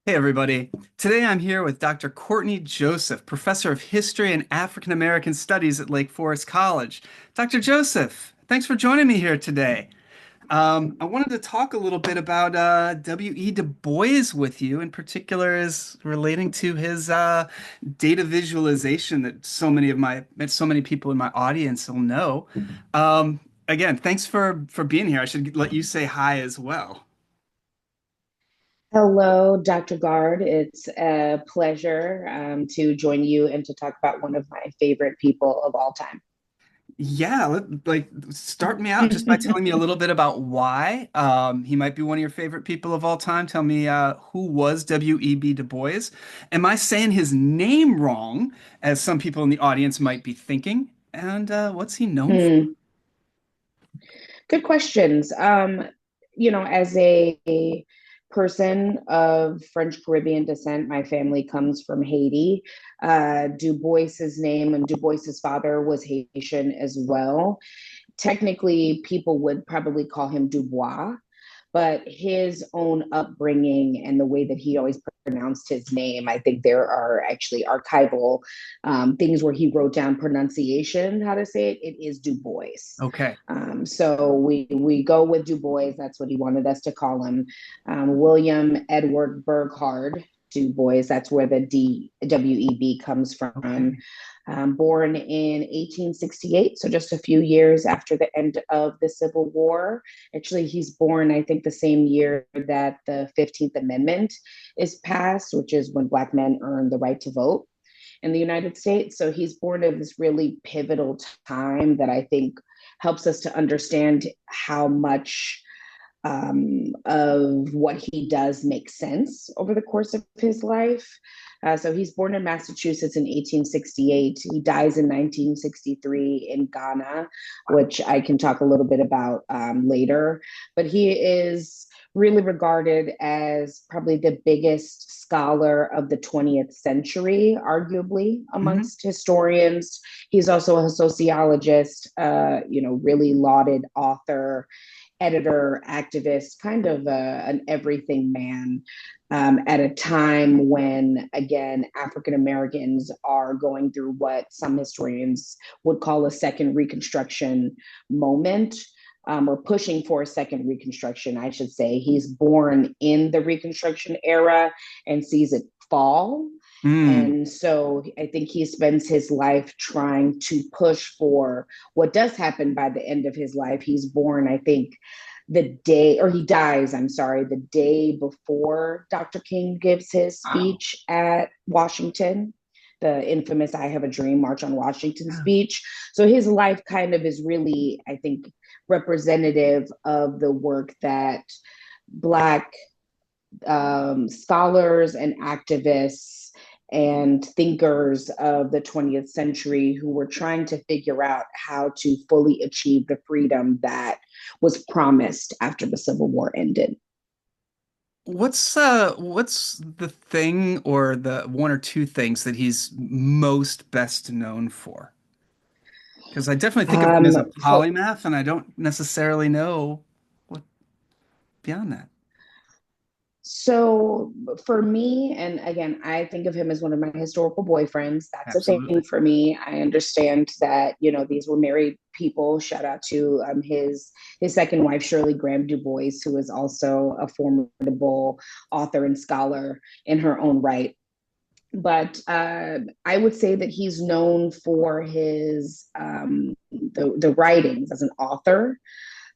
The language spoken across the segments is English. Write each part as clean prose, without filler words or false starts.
Hey, everybody. Today I'm here with Dr. Courtney Joseph, Professor of History and African American Studies at Lake Forest College. Dr. Joseph, thanks for joining me here today. I wanted to talk a little bit about W.E. Du Bois with you, in particular, as relating to his data visualization that so many people in my audience will know. Again, thanks for being here. I should let you say hi as well. Hello, Dr. Guard. It's a pleasure to join you and to talk about one of my favorite people of all time. Yeah, start me out just by telling me a little bit about why he might be one of your favorite people of all time. Tell me who was W.E.B. Du Bois. Am I saying his name wrong, as some people in the audience might be thinking? And what's he known for? Hmm. Good questions. As a person of French Caribbean descent, my family comes from Haiti. Du Bois's name and Du Bois's father was Haitian as well. Technically, people would probably call him Dubois, but his own upbringing and the way that he always pronounced his name, I think there are actually archival things where he wrote down pronunciation, how to say it. It is Du Bois. Okay. So we go with Du Bois. That's what he wanted us to call him. William Edward Burghardt Du Bois. That's where the WEB comes from. Okay. Born in 1868, so just a few years after the end of the Civil War. Actually, he's born, I think, the same year that the 15th Amendment is passed, which is when Black men earned the right to vote in the United States. So he's born at this really pivotal time that I think helps us to understand how much of what he does make sense over the course of his life. So he's born in Massachusetts in 1868. He dies in 1963 in Ghana, which I can talk a little bit about later. But he is really regarded as probably the biggest scholar of the 20th century, arguably Hmm. amongst historians. He's also a sociologist, really lauded author, editor, activist, kind of an everything man at a time when, again, African Americans are going through what some historians would call a second Reconstruction moment. Or pushing for a second Reconstruction, I should say. He's born in the Reconstruction era and sees it fall. Mm. And so I think he spends his life trying to push for what does happen by the end of his life. He's born, I think, the day, or he dies, I'm sorry, the day before Dr. King gives his Wow. speech at Washington, the infamous I Have a Dream March on Washington Yeah. speech. So his life kind of is really, I think, representative of the work that Black scholars and activists and thinkers of the 20th century who were trying to figure out how to fully achieve the freedom that was promised after the Civil War ended. What's the thing or the one or two things that he's most best known for? Because I definitely think of him as a For polymath, and I don't necessarily know what beyond that. So for me, and again, I think of him as one of my historical boyfriends. That's a thing Absolutely. for me. I understand that these were married people. Shout out to his second wife, Shirley Graham Du Bois, who is also a formidable author and scholar in her own right. But I would say that he's known for his the writings as an author,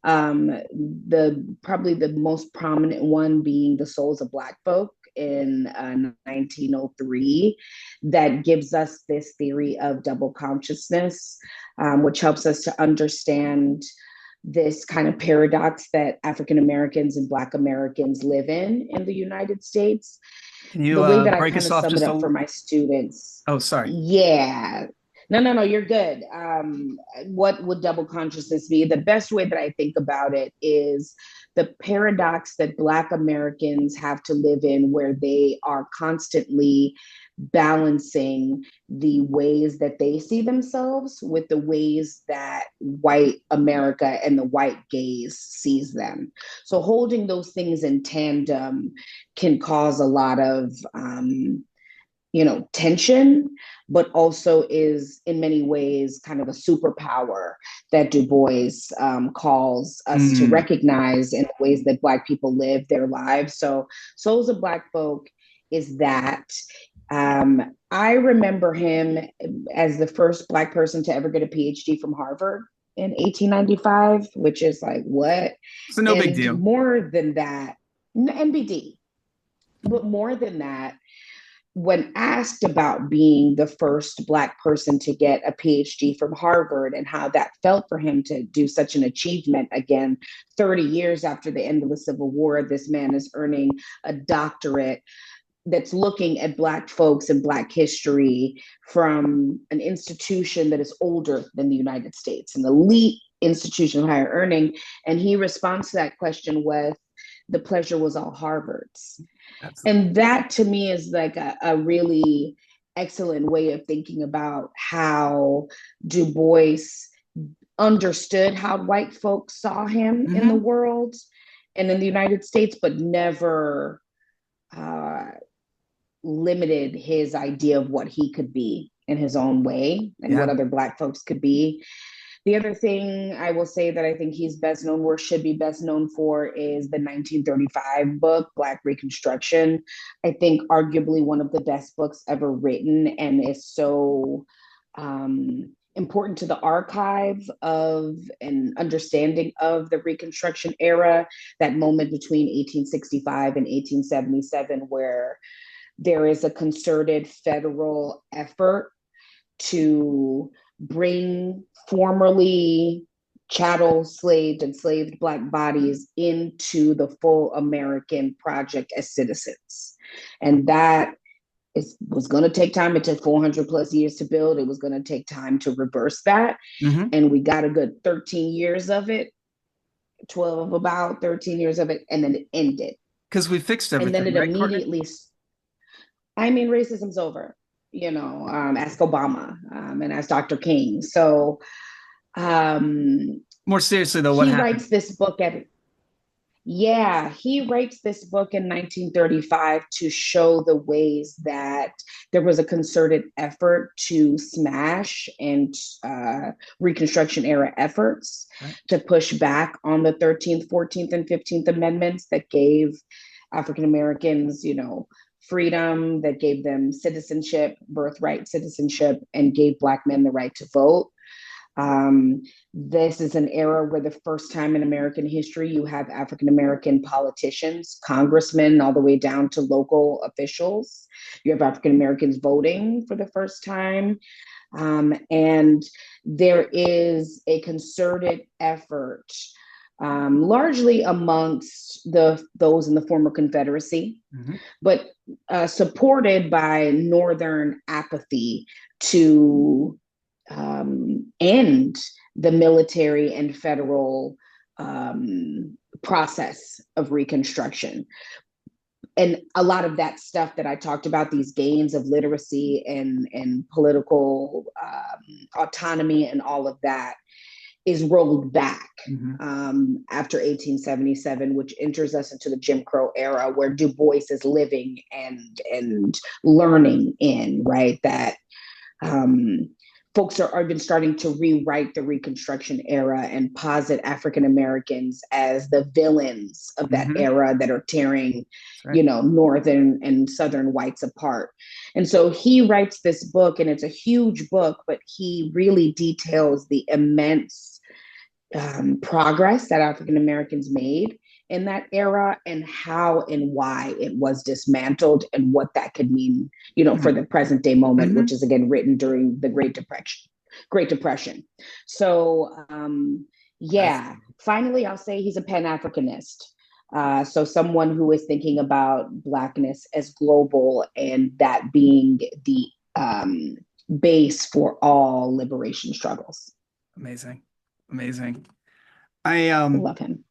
the probably the most prominent one being The Souls of Black Folk in 1903, that gives us this theory of double consciousness, which helps us to understand this kind of paradox that African Americans and Black Americans live in the United States. Can you The way that I break kind us of off sum it just up for a? my students, Oh, sorry. yeah, no, you're good. What would double consciousness be? The best way that I think about it is the paradox that Black Americans have to live in, where they are constantly balancing the ways that they see themselves with the ways that white America and the white gaze sees them. So holding those things in tandem can cause a lot of tension, but also is in many ways kind of a superpower that Du Bois calls us to Mm. recognize in the ways that Black people live their lives. So Souls of Black Folk is that. I remember him as the first Black person to ever get a PhD from Harvard in 1895, which is like, what? So no big And deal. more than that, NBD, but more than that, when asked about being the first Black person to get a PhD from Harvard and how that felt for him to do such an achievement, again, 30 years after the end of the Civil War, this man is earning a doctorate that's looking at Black folks and Black history from an institution that is older than the United States, an elite institution of higher earning. And he responds to that question with, the pleasure was all Harvard's. Absolutely. And that to me is like a really excellent way of thinking about how Du Bois understood how white folks saw him in the Hmm. world and in the United States, but never uh, limited his idea of what he could be in his own way and what Yeah. other Black folks could be. The other thing I will say that I think he's best known for, should be best known for, is the 1935 book, Black Reconstruction. I think arguably one of the best books ever written, and is so important to the archive of and understanding of the Reconstruction era, that moment between 1865 and 1877, where there is a concerted federal effort to bring formerly chattel slaved, enslaved Black bodies into the full American project as citizens. And that was going to take time. It took 400 plus years to build. It was going to take time to reverse that. Hmm. And we got a good 13 years of it, 12 of about 13 years of it, and then it ended. Because we fixed And then everything, it right, Courtney? immediately, I mean, racism's over, ask Obama, and ask Dr. King. So um, More seriously, though, what he happened? writes this book at, yeah, he writes this book in 1935 to show the ways that there was a concerted effort to smash and Reconstruction era efforts Right. to push back on the 13th, 14th, and 15th Amendments that gave African Americans, freedom, that gave them citizenship, birthright citizenship, and gave Black men the right to vote. Um, this is an era where the first time in American history you have African American politicians, congressmen, all the way down to local officials. You have African Americans voting for the first time. And there is a concerted effort, largely amongst those in the former Confederacy, Hmm. but supported by Northern apathy to end the military and federal process of Reconstruction. And a lot of that stuff that I talked about, these gains of literacy and political autonomy and all of that, is rolled back Hmm. after 1877, which enters us into the Jim Crow era, where Du Bois is living and learning in, right? That um, folks are even starting to rewrite the Reconstruction era and posit African Americans as the villains of that Hmm. era that are tearing, That's right. Northern and Southern whites apart. And so he writes this book, and it's a huge book, but he really details the immense progress that African Americans made in that era, and how and why it was dismantled, and what that could mean, for the present day moment, Hmm. which is again written during the Great Depression. Great Depression. So yeah, Fascinating. finally, I'll say he's a Pan Africanist. So someone who is thinking about Blackness as global, and that being the base for all liberation struggles. Amazing. Amazing. I I love him.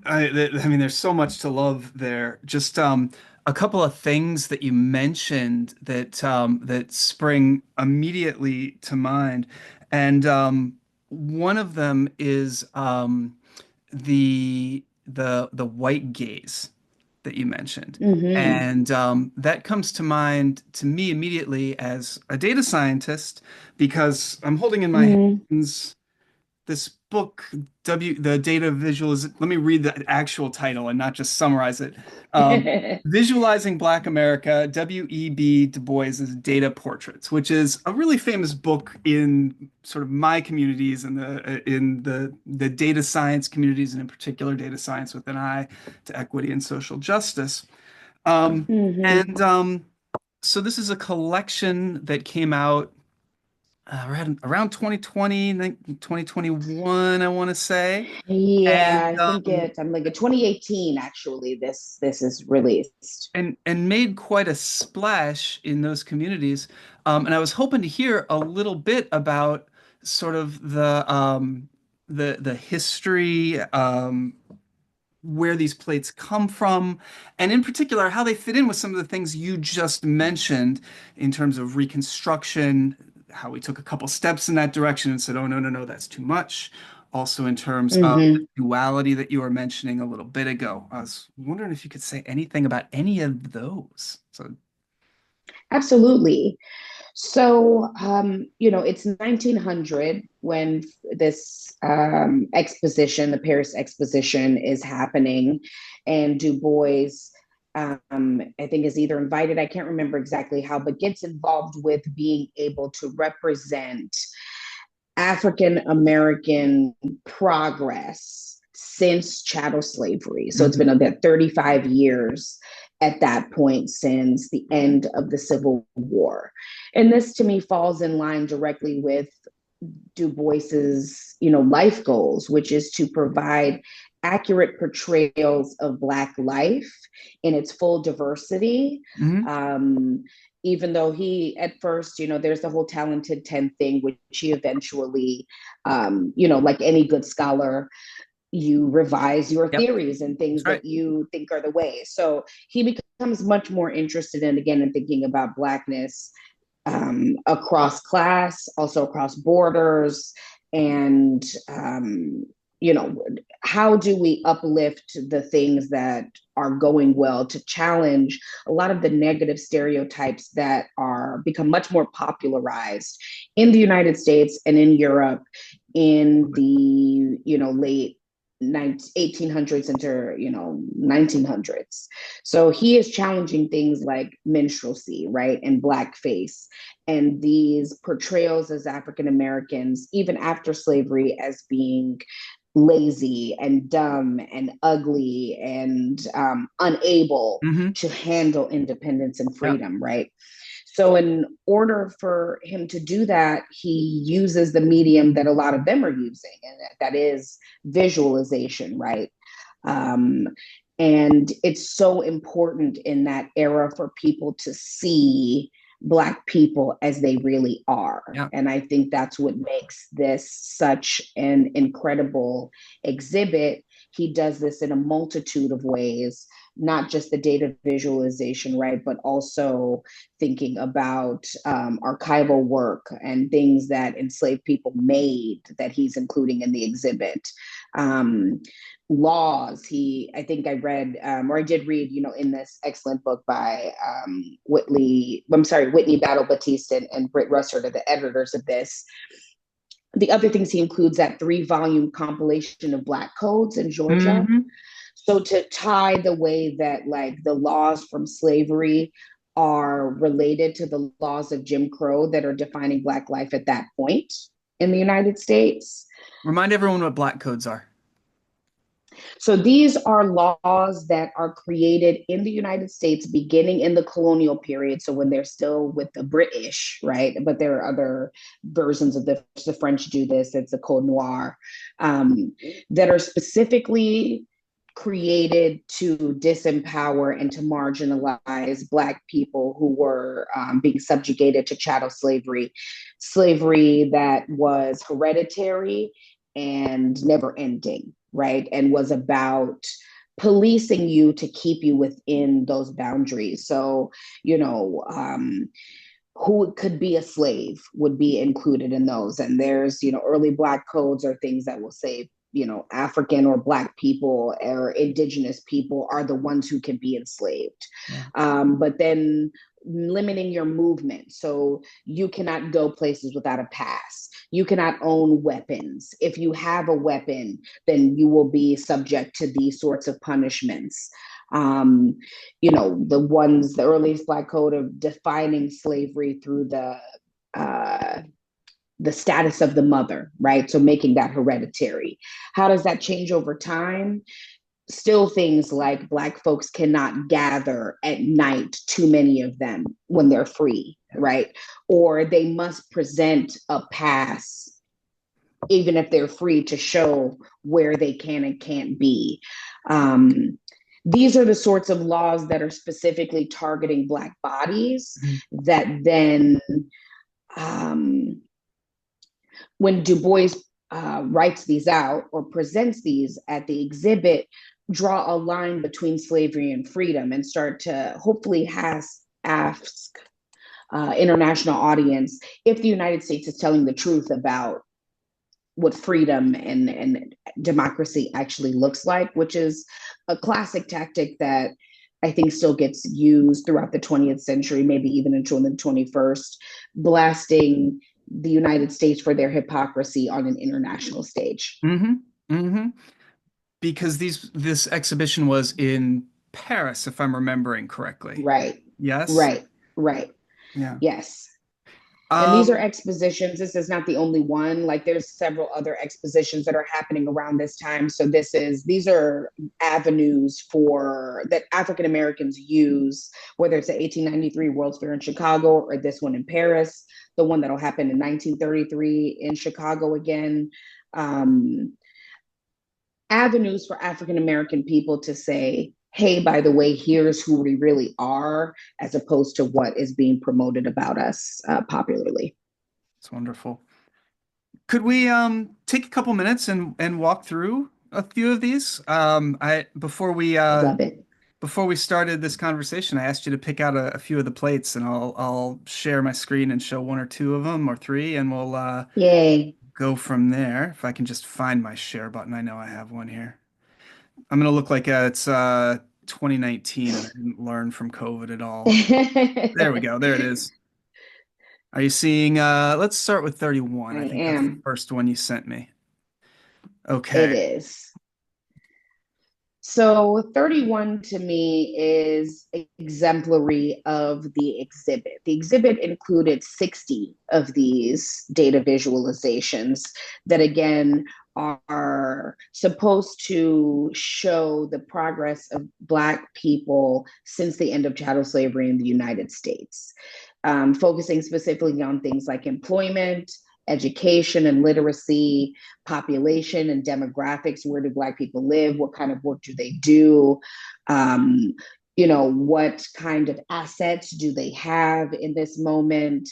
I mean, there's so much to love there. Just a couple of things that you mentioned that spring immediately to mind, and one of them is the white gaze that you mentioned, Mm-hmm. and that comes to mind to me immediately as a data scientist because I'm holding in my Mm-hmm. hands this book, the data visualiz. Let me read the actual title and not just summarize it. Visualizing Black America, W.E.B. Du Bois's Data Portraits, which is a really famous book in sort of my communities and the data science communities, and in particular data science with an eye to equity and social justice. Um, Mm-hmm. and so this is a collection that came out around 2020, 2021, I want to say. Yeah, And I think I'm like a 2018 actually this is released. and made quite a splash in those communities. And I was hoping to hear a little bit about sort of the history, where these plates come from, and in particular, how they fit in with some of the things you just mentioned in terms of reconstruction, how we took a couple steps in that direction and said, oh, no, no, no, that's too much. Also, in terms of the Mm-hmm. duality that you were mentioning a little bit ago. I was wondering if you could say anything about any of those. So, Absolutely. So, it's 1900 when this exposition, the Paris Exposition, is happening, and Du Bois, I think, is either invited, I can't remember exactly how, but gets involved with being able to represent African American progress since chattel slavery. So it's been mhm. about 35 years at that point since the end of the Civil War. And this to me falls in line directly with Du Bois's, life goals, which is to provide accurate portrayals of Black life in its full diversity. Mhm. Um, Even though he, at first, there's the whole talented 10 thing, which he eventually, like any good scholar, you revise your Yep, theories and that's things right. that you think are the way. So he becomes much more interested in, again, in thinking about Blackness across class, also across borders, and you know, how do we uplift the things that are going well to challenge a lot of the negative stereotypes that are become much more popularized in the United States and in Europe in the late 1800s into 1900s. So he is challenging things like minstrelsy, right, and blackface, and these portrayals as African Americans, even after slavery, as being lazy and dumb and ugly and unable Hmm. to handle independence and Yeah. freedom, right? So, in order for him to do that, he uses the medium that a lot of them are using, and that is visualization, right? Um, and it's so important in that era for people to see Black people as they really are. Yeah. And I think that's what makes this such an incredible exhibit. He does this in a multitude of ways, not just the data visualization, right, but also thinking about archival work and things that enslaved people made that he's including in the exhibit. Um, Laws. I think I read, or I did read, in this excellent book by Whitney Battle Batiste and Britt Russert are the editors of this. The other things he includes that 3-volume compilation of Black codes in Georgia. Hmm. So to tie the way that like the laws from slavery are related to the laws of Jim Crow that are defining Black life at that point in the United States. Remind everyone what black codes are. So these are laws that are created in the United States beginning in the colonial period. So when they're still with the British, right? But there are other versions of the French do this. It's the Code Noir, that are specifically created to disempower and to marginalize Black people who were being subjugated to chattel slavery that was hereditary and never ending. right? And was about policing you to keep you within those boundaries. So, you know, who could be a slave would be included in those. And there's, you know, early Black codes or things that will say, you know, African or Black people or indigenous people are the ones who can be enslaved. Yeah. But then limiting your movement. So you cannot go places without a pass. You cannot own weapons. If you have a weapon, then you will be subject to these sorts of punishments. Um, you know, the earliest Black code of defining slavery through uh, the status of the mother, right? So making that hereditary. How does that change over time? Still things like Black folks cannot gather at night, too many of them, when they're free, right? Or they must present a pass even if they're free to show where they can and can't be. Um, these are the sorts of laws that are specifically targeting Black bodies Mhm. that then, um, when Du Bois writes these out or presents these at the exhibit, draw a line between slavery and freedom and start to hopefully ask international audience if the United States is telling the truth about what freedom and democracy actually looks like, which is a classic tactic that I think still gets used throughout the 20th century, maybe even into the 21st, blasting the United States for their hypocrisy on an international stage. Hmm. Hmm. Because this exhibition was in Paris, if I'm remembering correctly. Right, Yes? right, right. Yeah. Yes. And these are Um, expositions. This is not the only one. Like there's several other expositions that are happening around this time. So these are avenues for that African Americans use, whether it's the 1893 World's Fair in Chicago or this one in Paris, the one that'll happen in 1933 in Chicago again. Um, Avenues for African American people to say, hey, by the way, here's who we really are, as opposed to what is being promoted about us popularly. it's wonderful. Could we take a couple minutes and walk through a few of these? I I'd love it. before we started this conversation, I asked you to pick out a few of the plates, and I'll share my screen and show one or two of them or three, and we'll Yay. go from there. If I can just find my share button, I know I have one here. I'm gonna look like it's 2019, and I didn't learn from COVID at all. There we I go. There it is. Are you seeing? Let's start with 31. I think that's the am. first one you sent me. It Okay. is. So 31 to me is exemplary of the exhibit. The exhibit included 60 of these data visualizations that, again, are supposed to show the progress of Black people since the end of chattel slavery in the United States, focusing specifically on things like employment, education and literacy, population and demographics. Where do Black people live? What kind of work do they do? Um, you know, what kind of assets do they have in this moment?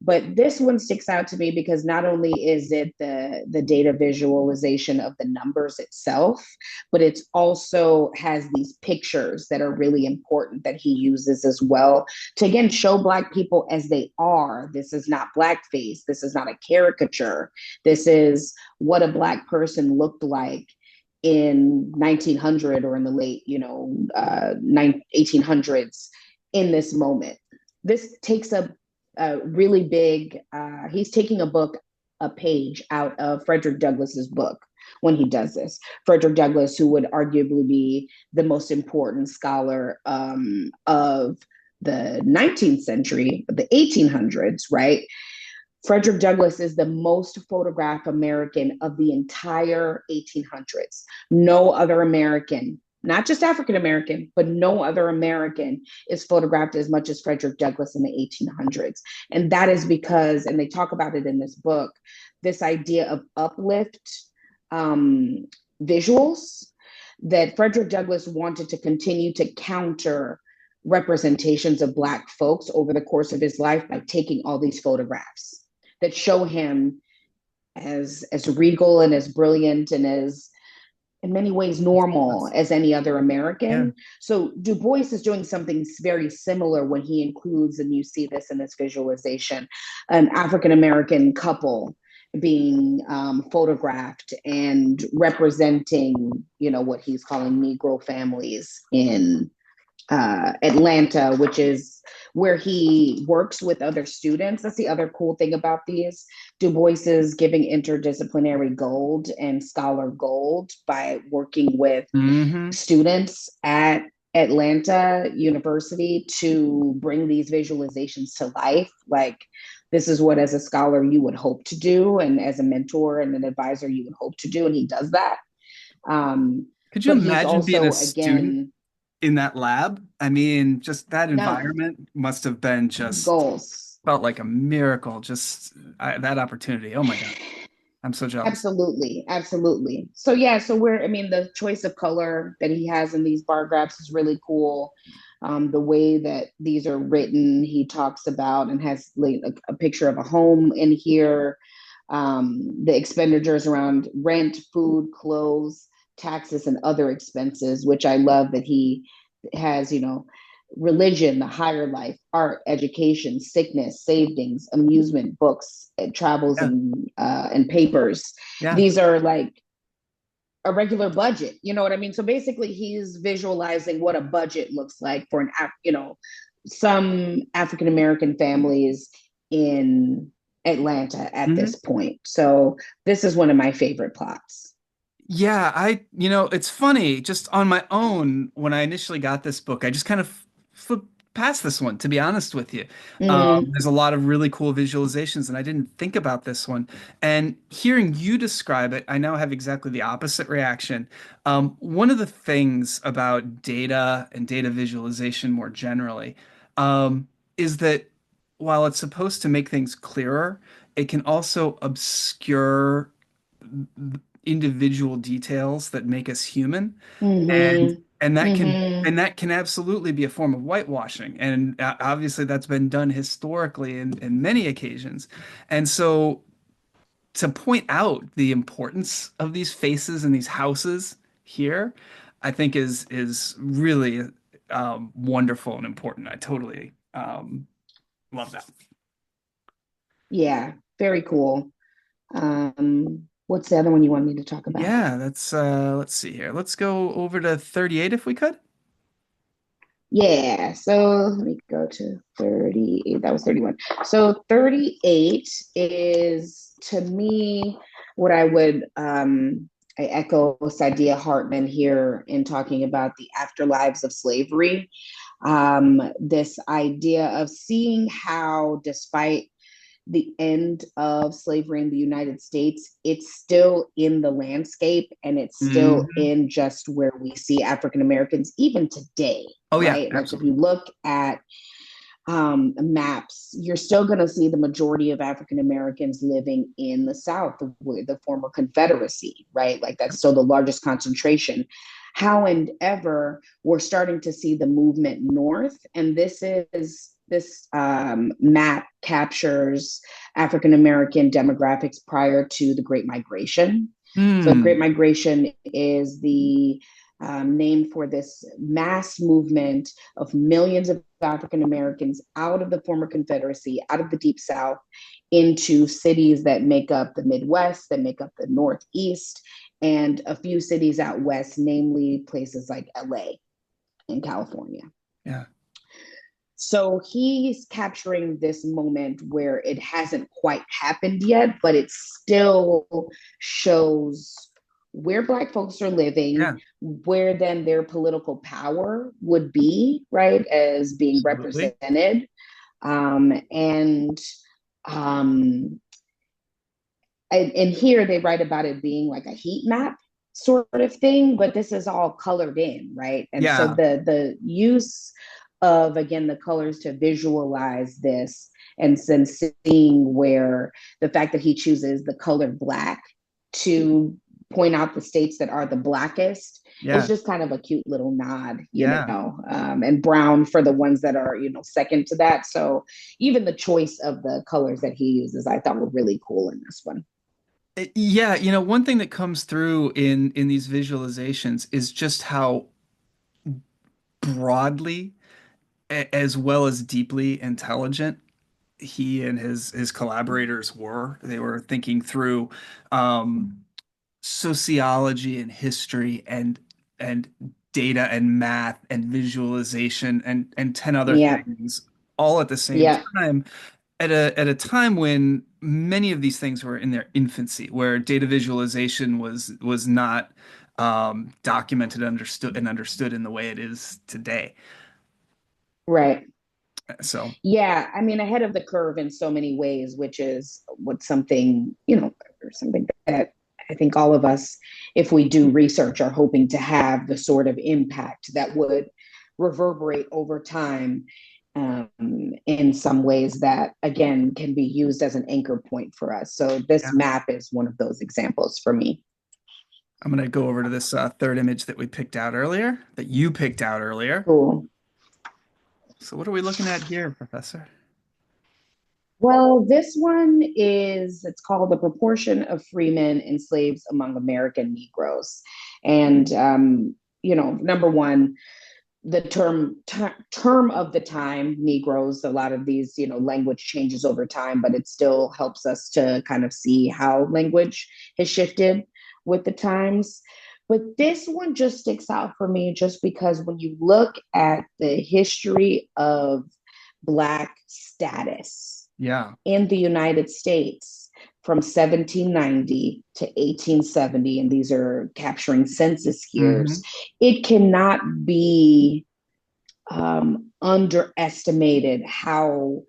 But this one sticks out to me because not only is it the data visualization of the numbers itself, but it's also has these pictures that are really important that he uses as well to again show Black people as they are. This is not blackface. This is not a caricature. This is what a Black person looked like in 1900 or in the late 1800s in this moment. This takes a really big, he's taking a page out of Frederick Douglass's book when he does this. Frederick Douglass, who would arguably be the most important scholar of the 19th century, the 1800s, right? Frederick Douglass is the most photographed American of the entire 1800s. No other American, not just African American, but no other American is photographed as much as Frederick Douglass in the 1800s. And that is because, and they talk about it in this book, this idea of uplift visuals that Frederick Douglass wanted to continue to counter representations of Black folks over the course of his life by taking all these photographs that show him as regal and as brilliant and as in many ways That's, normal as any other yeah. American. So Du Bois is doing something very similar when he includes, and you see this in this visualization, an African American couple being photographed and representing, what he's calling Negro families in Atlanta, which is where he works with other students. That's the other cool thing about these. Du Bois is giving interdisciplinary gold and scholar gold by working with Hmm. students at Atlanta University to bring these visualizations to life. Like, this is what, as a scholar, you would hope to do, and as a mentor and an advisor, you would hope to do. And he does that. Um, Could you but he's imagine being a also, student again, in that lab? I mean, just that no environment must have been just goals. felt like a miracle. Just that opportunity. Oh my God. I'm so jealous. Absolutely, absolutely. So yeah, so I mean, the choice of color that he has in these bar graphs is really cool. The way that these are written, he talks about and has like a picture of a home in here. The expenditures around rent, food, clothes, taxes, and other expenses, which I love that he has, religion, the higher life, art, education, sickness, savings, amusement, books, travels, Yeah. and papers. Yeah. These are like a regular budget. You know what I mean? So basically, he's visualizing what a budget looks like for some African American families in Atlanta at Hmm. this point. So this is one of my favorite plots. Yeah, it's funny, just on my own, when I initially got this book, I just kind of flipped past this one, to be honest with you. Mm, There's a lot of really cool visualizations, and I didn't think about this one. And hearing you describe it, I now have exactly the opposite reaction. One of the things about data and data visualization more generally, is that while it's supposed to make things clearer, it can also obscure individual details that make us human, and mm-hmm, and that can mm-hmm. and that can absolutely be a form of whitewashing, and obviously that's been done historically in many occasions. And so to point out the importance of these faces and these houses here, I think is really wonderful and important. I totally love that. Yeah, very cool. What's the other one you want me to talk about? Yeah, that's let's see here. Let's go over to 38 if we could. Yeah, so let me go to 38. That was 31. So 38 is, to me, what I echo Saidiya Hartman here in talking about the afterlives of slavery. This idea of seeing how, despite the end of slavery in the United States, it's still in the landscape, and it's still Hmm. in just where we see African Americans even today, Oh yeah, right? Like, if you absolutely. look at maps, you're still going to see the majority of African Americans living in the South, the former Confederacy, right? Like, that's still the largest concentration. However, we're starting to see the movement north, and this map captures African American demographics prior to the Great Migration. So, the Great Hmm. Migration is the name for this mass movement of millions of African Americans out of the former Confederacy, out of the Deep South, into cities that make up the Midwest, that make up the Northeast, and a few cities out west, namely places like LA in California. Yeah. So he's capturing this moment where it hasn't quite happened yet, but it still shows where Black folks are living, Yeah. where then their political power would be, right, as being Absolutely. represented. And um, and here they write about it being like a heat map sort of thing, but this is all colored in, right? And so Yeah. the use of, again, the colors to visualize this, and then seeing where the fact that he chooses the color black to point out the states that are the blackest is Yeah. just kind of a cute little nod, Yeah. and brown for the ones that are, second to that. So even the choice of the colors that he uses, I thought were really cool in this one. Yeah, one thing that comes through in these visualizations is just how broadly as well as deeply intelligent he and his collaborators were. They were thinking through sociology and history and data and math and visualization and 10 other Yeah, things all at the same yeah, time at a time when many of these things were in their infancy, where data visualization was not documented, understood in the way it is today. right. So Yeah, I mean, ahead of the curve in so many ways, which is what something, or something that I think all of us, if we do research, are hoping to have the sort of impact that would reverberate over time um, in some ways that, again, can be used as an anchor point for us. So yeah, this map is one of those examples for me. I'm going to go over to this third image that we picked out earlier, that you picked out earlier. Cool. So what are we looking at here, Professor? Well, this one is, it's called The Proportion of Freemen and Slaves Among American Negroes. And, number one, the term of the time, Negroes, a lot of these, language changes over time, but it still helps us to kind of see how language has shifted with the times. But this one just sticks out for me just because when you look at the history of Black status Yeah. in the United States from 1790 to 1870, and these are capturing census years, Hmm. it cannot be underestimated how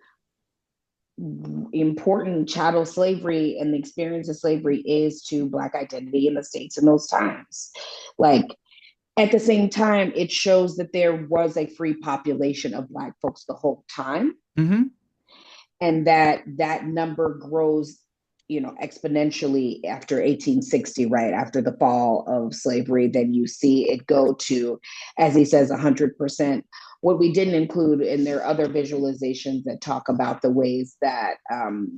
important chattel slavery and the experience of slavery is to Black identity in the States in those times. Like, at the same time, it shows that there was a free population of Black folks the whole time, Hmm. and that number grows, exponentially after 1860, right after the fall of slavery. Then you see it go to, as he says, 100%. What we didn't include, and there are other visualizations that talk about the ways that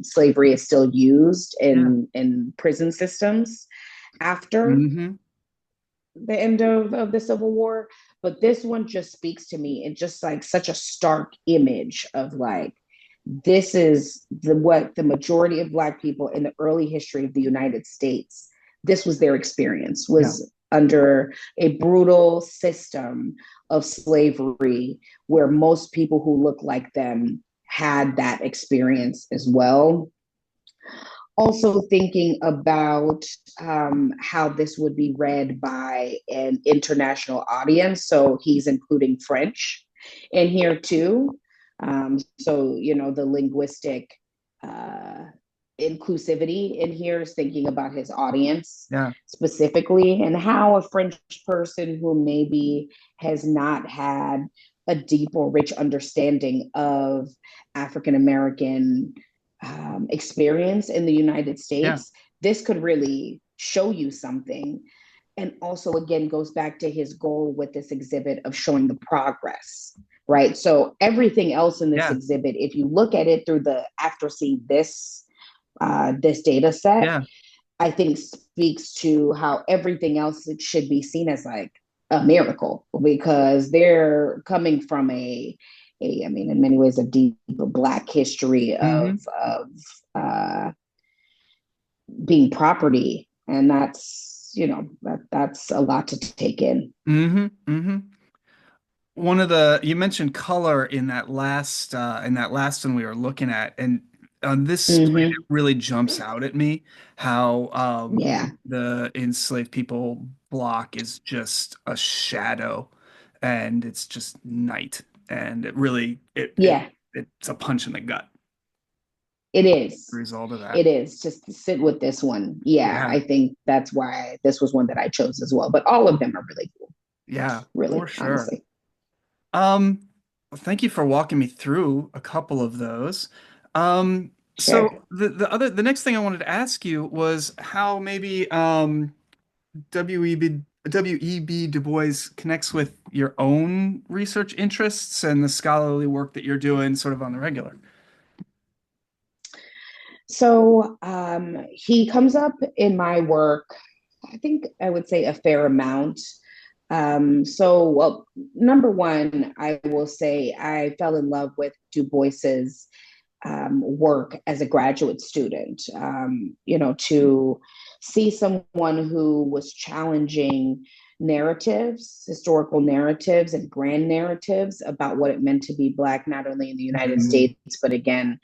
slavery is still used Yeah. in prison systems after Hmm. the end of the Civil War. But this one just speaks to me. It's just like such a stark image of like, this is what the majority of Black people in the early history of the United States, this was their experience, Yeah. was under a brutal system of slavery where most people who look like them had that experience as well. Also thinking about how this would be read by an international audience. So he's including French in here too. So, the linguistic uh, inclusivity in here is thinking about his audience Yeah. specifically, and how a French person who maybe has not had a deep or rich understanding of African American experience in the United Yeah. States, this could really show you something. And also, again, goes back to his goal with this exhibit of showing the progress, right? So, everything else in this Yeah. exhibit, if you look at it through the after seeing this data set, Yeah. I think speaks to how everything else it should be seen as like a miracle because they're coming from I mean, in many ways, a deep Black history Hmm. of uh, being property, and that's a lot to take in. Hmm. Hmm. One of the you mentioned color in that last one we were looking at, and on this split it Mm-hmm. really jumps out at me how Yeah, the enslaved people block is just a shadow, and it's just night, and it really yeah, it's a punch in the gut, it is. the result of that. It is just to sit with this one. Yeah, Yeah, I think that's why this was one that I chose as well. But all of them are really cool, yeah, for really, sure. honestly. Well, thank you for walking me through a couple of those. So Sure. the next thing I wanted to ask you was how maybe W.E.B. Du Bois connects with your own research interests and the scholarly work that you're doing sort of on the regular. So he comes up in my work, I think I would say a fair amount. Well, number one, I will say I fell in love with Du Bois's work as a graduate student. To see someone who was challenging narratives, historical narratives, and grand narratives about what it meant to be Black, not only in the United Mm, States, but again,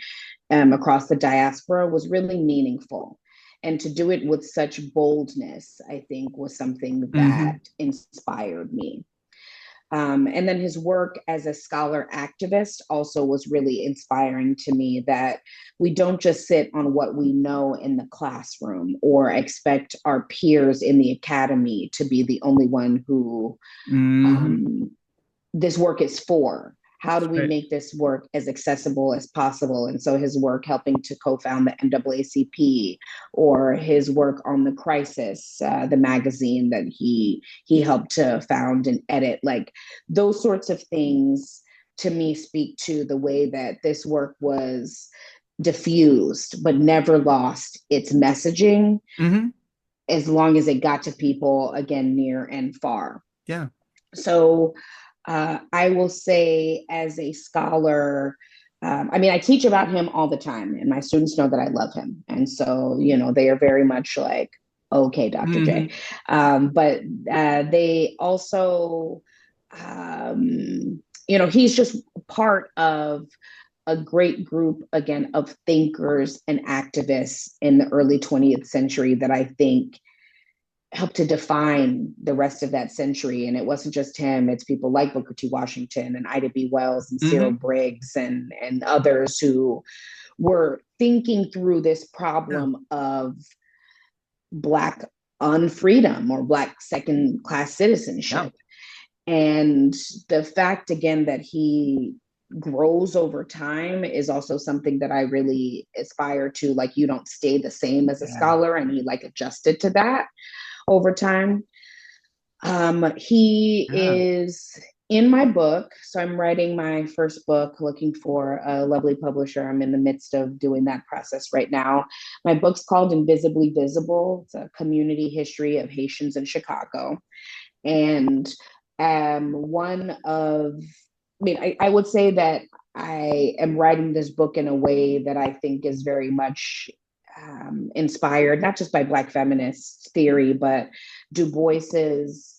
across the diaspora was really meaningful. And to do it with such boldness, I think, was something that hmm inspired me. And then his work as a scholar activist also was really inspiring to me, that we don't just sit on what we know in the classroom or expect our peers in the academy to be the only one who hmm um, this work is for. How do That's we right. make this work as accessible as possible? And so his work helping to co-found the NAACP, or his work on the Crisis, the magazine that he helped to found and edit, like those sorts of things to me speak to the way that this work was diffused but never lost its messaging, hmm as long as it got to people again near and far. Yeah. So I will say, as a scholar, I mean, I teach about him all the time, and my students know that I love him. And so, they are very much like, okay, Dr. J. hmm But they also, he's just part of a great group, again, of thinkers and activists in the early 20th century that I think helped to define the rest of that century. And it wasn't just him, it's people like Booker T. Washington and Ida B. Wells and Cyril hmm Briggs and others who were thinking through this Yeah. problem of Black unfreedom or Black second class Yeah. citizenship. And the fact, again, that he grows over time is also something that I really aspire to. Like, you don't stay the same as a Yeah. scholar, and he like adjusted to that over time. He Yeah. is in my book. So I'm writing my first book, looking for a lovely publisher. I'm in the midst of doing that process right now. My book's called Invisibly Visible. It's a community history of Haitians in Chicago. And one of, I would say that I am writing this book in a way that I think is very much inspired, not just by Black feminist theory, but Du Bois's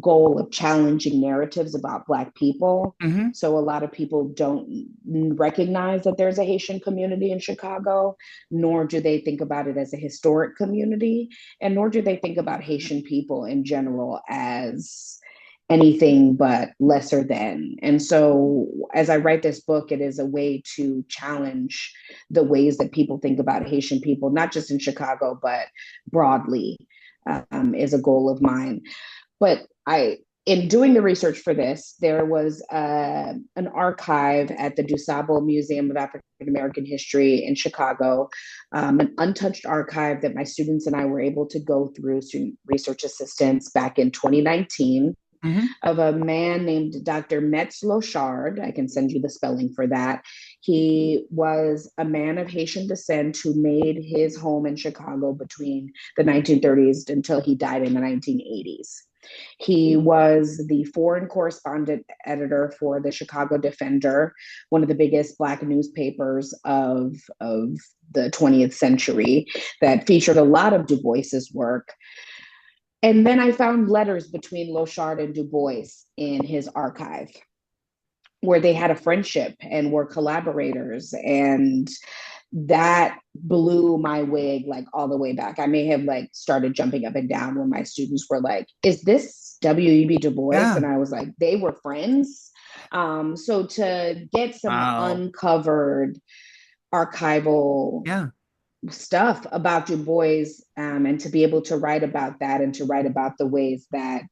goal of challenging narratives about Black people. hmm So a lot of people don't recognize that there's a Haitian community in Chicago, nor do they think about it as a historic community, and nor do they think about Haitian people in general as anything but lesser than. And so as I write this book, it is a way to challenge the ways that people think about Haitian people, not just in Chicago, but broadly, is a goal of mine. But in doing the research for this, there was an archive at the DuSable Museum of African American History in Chicago, an untouched archive that my students and I were able to go through, student research assistants, back in 2019, hmm of a man named Dr. Metz Lochard. I can send you the spelling for that. He was a man of Haitian descent who made his home in Chicago between the 1930s until he died in the 1980s. He was the foreign correspondent editor for the Chicago Defender, one of the biggest Black newspapers of the 20th century, that featured a lot of Du Bois's work. And then I found letters between Lochard and Du Bois in his archive, where they had a friendship and were collaborators. And that blew my wig like all the way back. I may have like started jumping up and down when my students were like, "Is this W.E.B. Du Bois?" Yeah. And I was like, "They were friends." So to get some Wow. uncovered archival Yeah. stuff about Du Bois, and to be able to write about that and to write about the ways that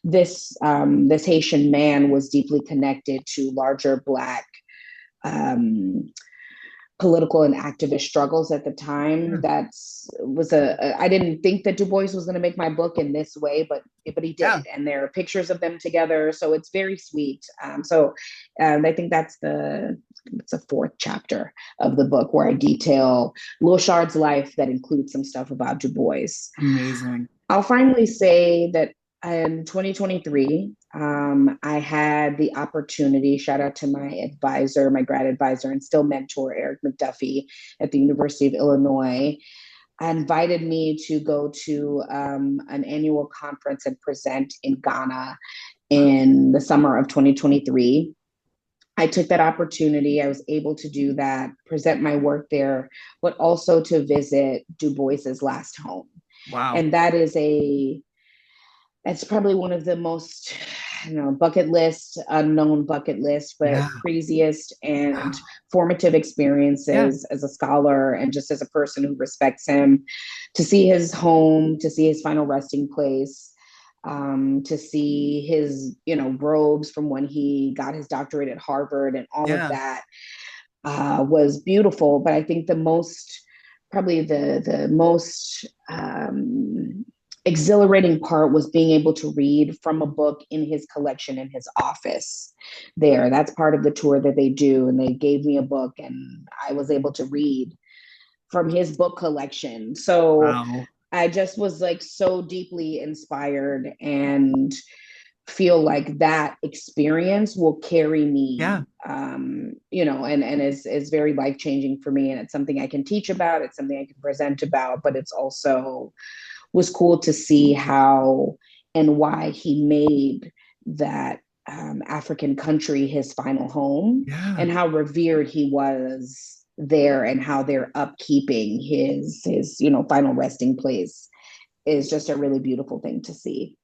this Haitian man was deeply connected to larger Black um, political and activist struggles at the time. Yeah. That's was a I didn't think that Du Bois was going to make my book in this way, but he Yeah. did, and there are pictures of them together, so it's very sweet. I think it's a fourth chapter of the book where I detail Lil Shard's life that includes some stuff about Du Bois. Amazing. I'll finally say that in 2023, I had the opportunity, shout out to my advisor, my grad advisor, and still mentor, Eric McDuffie at the University of Illinois, invited me to go to an annual conference and present in Ghana in the summer of 2023. I took that opportunity. I was able to do that, present my work there, but also to visit Du Bois's last home. Wow. And that's probably one of the most, bucket list, unknown bucket list, but Yeah. craziest and Wow. formative Yeah. experiences as a scholar and just as a person who respects him. To see his home, to see his final resting place, to see his, robes from when he got his doctorate at Harvard and all of Yeah. that was beautiful. But I think probably the most exhilarating part was being able to read from a book in his collection in his office there. That's part of the tour that they do. And they gave me a book and I was able to read from his book collection. So Wow. I just was like so deeply inspired and feel like that experience will carry Yeah. me and is very life changing for me, and it's something I can teach about, it's something I can present about, but it's also was cool to see how and why he made that African country his final home Yeah. and how revered he was there and how they're upkeeping his final resting place is just a really beautiful thing to see.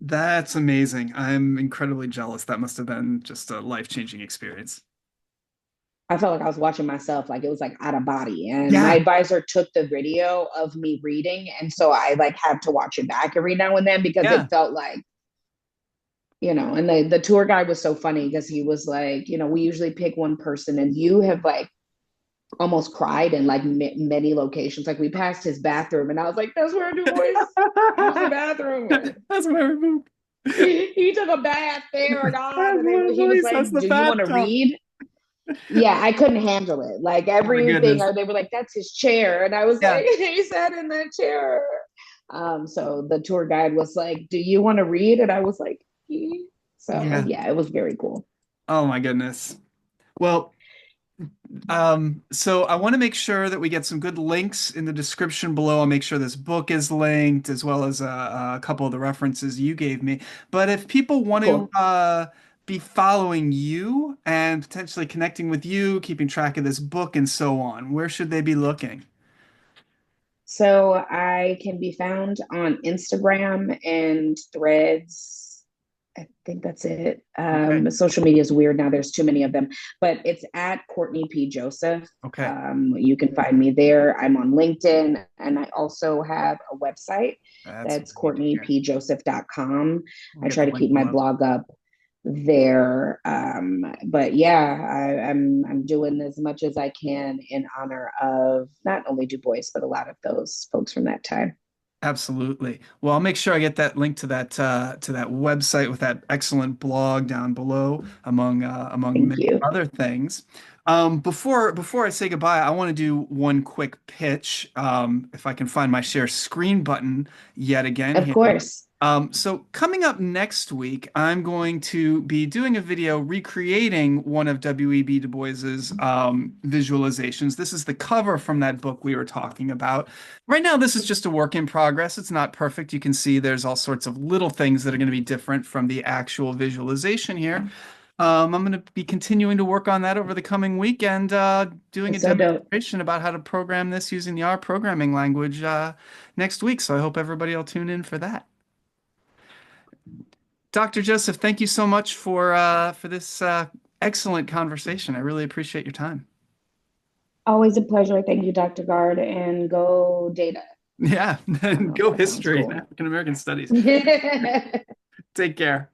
That's amazing. I'm incredibly jealous. That must have been just a life-changing experience. I felt like I was watching myself, like it was like out of body. And my Yeah. advisor took the video of me reading, and so I like had to watch it back every now and then because it Yeah. felt like, and the tour guide was so funny because he was like, we usually pick one person, and you have like almost cried in like many locations. Like we passed his bathroom, and I was like, "That's where Du Bois used the bathroom." That's my move. He took a bath there, God, That's and my he was voice. like, That's the "Do you want to bathtub. read?" Yeah, I couldn't handle it. Like Oh my everything, goodness. they were like, "That's his chair," and I was Yeah. like, "He sat in that chair." So the tour guide was like, "Do you want to read?" And I was like, So Yeah. yeah, it was very cool. Oh my goodness. Well, so I want to make sure that we get some good links in the description below. I'll make sure this book is linked as well as a couple of the references you gave me. But if people want to Cool. be following you and potentially connecting with you, keeping track of this book and so on, where should they be looking? So I can be found on Instagram and Threads. I think that's it. Okay. Social media is weird now. There's too many of them, but it's at Courtney P. Joseph. Okay. You can find me there. I'm on LinkedIn, and I also have a website That's what that's we need to hear. courtneypjoseph.com. We'll I get try the to link keep my below. blog up there. But yeah, I'm doing as much as I can in honor of not only Du Bois but a lot of those folks from that time. Absolutely. Well, I'll make sure I get that link to that website with that excellent blog down below, among Thank many you. other things. Before I say goodbye, I want to do one quick pitch. If I can find my share screen button yet again Of here. course. So coming up next week, I'm going to be doing a video recreating one of W.E.B. Du Bois's visualizations. This is the cover from that book we were talking about. Right now, this is just a work in progress. It's not perfect. You can see there's all sorts of little things that are going to be different from the actual visualization here. I'm going to be continuing to work on that over the coming week and doing a It's so dope. demonstration about how to program this using the R programming language next week. So I hope everybody will tune in for that. Dr. Joseph, thank you so much for this excellent conversation. I really appreciate your time. Always a pleasure. Thank you, Dr. Guard, and go data. Yeah, I don't know if go that sounds history and cool. African American studies. Take care.